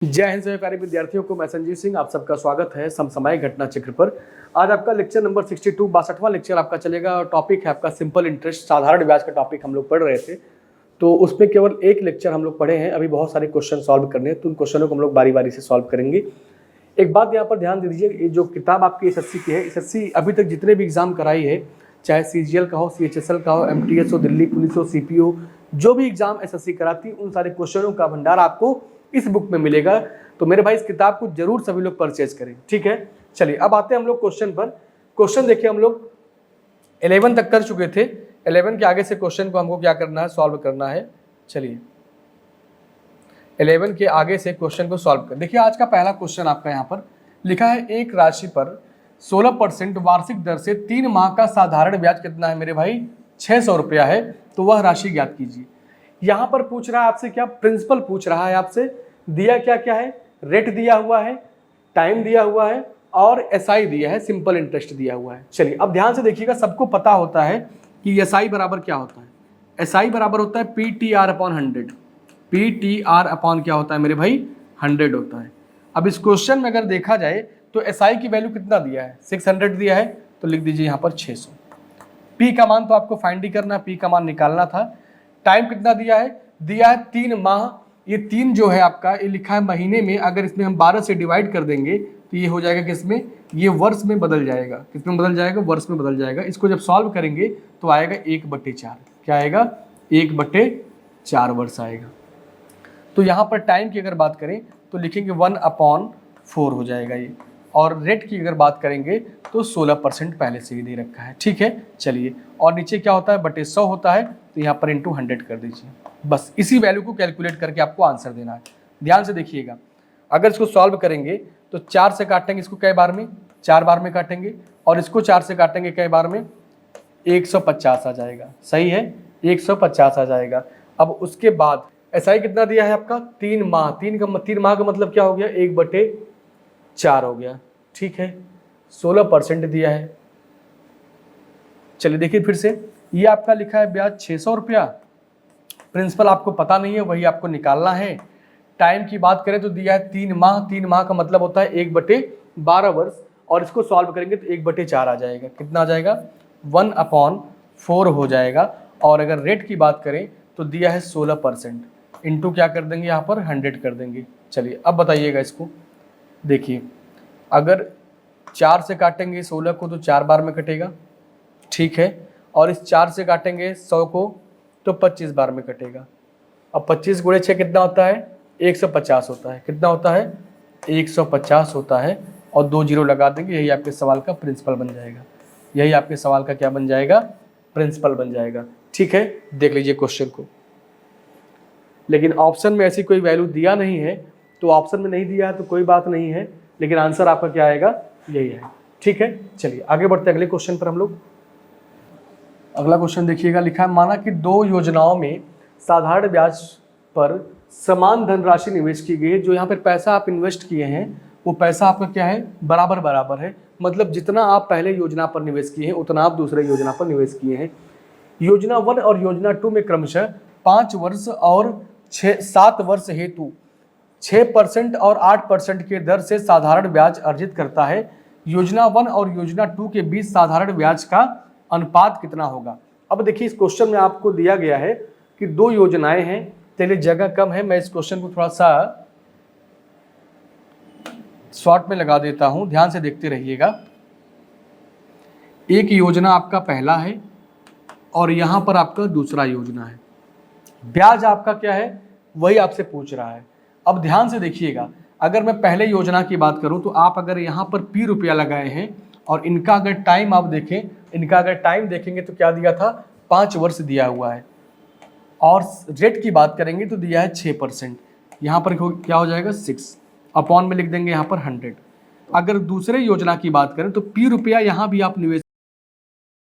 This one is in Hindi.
जय हिंद सभी प्यारे विद्यार्थियों को, मैं संजीव सिंह आप सबका स्वागत है समसामयिक घटना चक्र पर। आज आपका लेक्चर नंबर 62 62वां लेक्चर आपका चलेगा और टॉपिक है आपका सिंपल इंटरेस्ट, साधारण ब्याज का टॉपिक हम लोग पढ़ रहे थे। तो उसमें केवल एक लेक्चर हम लोग पढ़े हैं, अभी बहुत सारे क्वेश्चन सॉल्व करने हैं, तो उन क्वेश्चनों को हम लोग बारी बारी से सॉल्व करेंगे। एक बात यहाँ पर ध्यान दे दीजिए, ये जो किताब आपकी SSC की है, SSC अभी तक जितने भी एग्जाम कराई है, चाहे CGL का हो, CHSL का हो, MTS हो, दिल्ली पुलिस हो, CPO, जो भी एग्जाम SSC कराती, उन सारे क्वेश्चनों का भंडार आपको इस बुक में मिलेगा। तो मेरे भाई इस किताब को जरूर सभी लोग परचेज करें, ठीक है। चलिए अब आते हैं हम लोग क्वेश्चन पर। क्वेश्चन देखिए, हम लोग 11 तक कर चुके थे। 11 के आगे से क्वेश्चन को हमको क्या करना है, सॉल्व करना है। चलिए 11 के आगे से क्वेश्चन को सॉल्व कर। देखिए आज का पहला क्वेश्चन आपका यहाँ पर लिखा है, एक राशि पर 16% वार्षिक दर से 3 माह का साधारण ब्याज कितना है मेरे भाई, 600 रुपया है, तो वह राशि ज्ञात कीजिए। यहाँ पर पूछ रहा है आपसे क्या, प्रिंसिपल पूछ रहा है आपसे, दिया क्या क्या है, रेट दिया हुआ है, टाइम दिया हुआ है और SI दिया है, सिंपल इंटरेस्ट दिया हुआ है। चलिए अब ध्यान से देखिएगा, सबको पता होता है कि SI बराबर क्या होता है। SI बराबर होता है PTR/100। PTR अपॉन क्या होता है मेरे भाई, 100 होता है। अब इस क्वेश्चन में अगर देखा जाए तो SI की वैल्यू कितना दिया है, 600 दिया है, तो लिख दीजिए यहाँ पर 600। P का मान तो आपको फाइंड ही करना, P का मान निकालना था। टाइम कितना दिया है, 3 माह। ये 3 जो है आपका, ये लिखा है महीने में, अगर इसमें हम 12 से डिवाइड कर देंगे तो ये हो जाएगा किसमें, ये वर्ष में बदल जाएगा। किसमें बदल जाएगा, वर्ष में बदल जाएगा। इसको जब सॉल्व करेंगे तो आएगा 1/4। क्या आएगा, 1/4 वर्ष आएगा। तो यहाँ पर टाइम की अगर बात करें तो लिखेंगे 1/4 हो जाएगा ये। और रेट की अगर बात करेंगे तो 16% पहले से ही दे रखा है, ठीक है। चलिए, और नीचे क्या होता है, बटे 100 होता है, तो यहाँ पर इंटू 100 कर दीजिए। बस इसी वैल्यू को कैलकुलेट करके आपको आंसर देना है। ध्यान से देखिएगा, अगर इसको सॉल्व करेंगे तो 4 से काटेंगे इसको कै बार में, 4 बार में काटेंगे, और इसको 4 से काटेंगे कै बार में, 150 आ जाएगा। सही है, 150 आ जाएगा। अब उसके बाद SI कितना दिया है आपका, 3 माह। 3 माह का मतलब क्या हो गया, 1/4 हो गया, ठीक है। 16% दिया है। चलिए देखिए फिर से, ये आपका लिखा है ब्याज 600 रुपया। प्रिंसिपल आपको पता नहीं है, वही आपको निकालना है। टाइम की बात करें तो दिया है 3 माह। 3 माह का मतलब होता है 1/12 वर्ष, और इसको सॉल्व करेंगे तो 1/4 आ जाएगा। कितना आ जाएगा, 1/4 हो जाएगा। और अगर रेट की बात करें तो दिया है 16%, इंटू क्या कर देंगे यहाँ पर, 100 कर देंगे। चलिए अब बताइएगा इसको, देखिए अगर 4 से काटेंगे 16 को तो 4 बार में कटेगा, ठीक है। और इस 4 से काटेंगे 100 को तो 25 बार में कटेगा। अब 25 × 6 कितना होता है, 150 होता है। कितना होता है, 150 होता है। और 2 जीरो लगा देंगे, यही आपके सवाल का प्रिंसिपल बन जाएगा। यही आपके सवाल का क्या बन जाएगा, प्रिंसिपल बन जाएगा, ठीक है। देख लीजिए क्वेश्चन को, लेकिन ऑप्शन में ऐसी कोई वैल्यू दिया नहीं है, तो ऑप्शन में नहीं दिया है तो कोई बात नहीं है, लेकिन आंसर आपका क्या आएगा, यही है, ठीक है। चलिए आगे बढ़ते हैं अगले क्वेश्चन पर हम लोग। अगला क्वेश्चन देखिएगा, लिखा है, माना कि 2 योजनाओं में साधारण ब्याज पर समान धनराशि निवेश की गई है। जो यहाँ पर पैसा आप इन्वेस्ट किए हैं वो पैसा आपका क्या है, बराबर बराबर है। मतलब जितना आप पहले योजना पर निवेश किए हैं उतना आप दूसरे योजना पर निवेश किए हैं। योजना 1 और योजना 2 में क्रमशः 5 वर्ष और 7 वर्ष हेतु 6% और 8% के दर से साधारण ब्याज अर्जित करता है। योजना 1 और योजना 2 के बीच साधारण ब्याज का अनुपात कितना होगा। अब देखिए इस क्वेश्चन में आपको दिया गया है कि 2 योजनाएं हैं। चलिए जगह कम है, मैं इस क्वेश्चन को थोड़ा सा शॉर्ट में लगा देता हूं, ध्यान से देखते रहिएगा। एक योजना आपका पहला है और यहां पर आपका दूसरा योजना है। ब्याज आपका क्या है, वही आपसे पूछ रहा है। अब ध्यान से देखिएगा, अगर मैं पहले योजना की बात करूं तो आप अगर यहां पर P रुपया लगाए हैं और इनका अगर टाइम आप देखें, इनका अगर टाइम देखेंगे तो क्या दिया था, 5 वर्ष दिया हुआ है। और रेट की बात करेंगे तो दिया है 6%। यहाँ पर क्या हो जाएगा, 6 अपॉन में लिख देंगे यहाँ पर 100। अगर दूसरे योजना की बात करें तो P रुपया यहाँ भी आप निवेश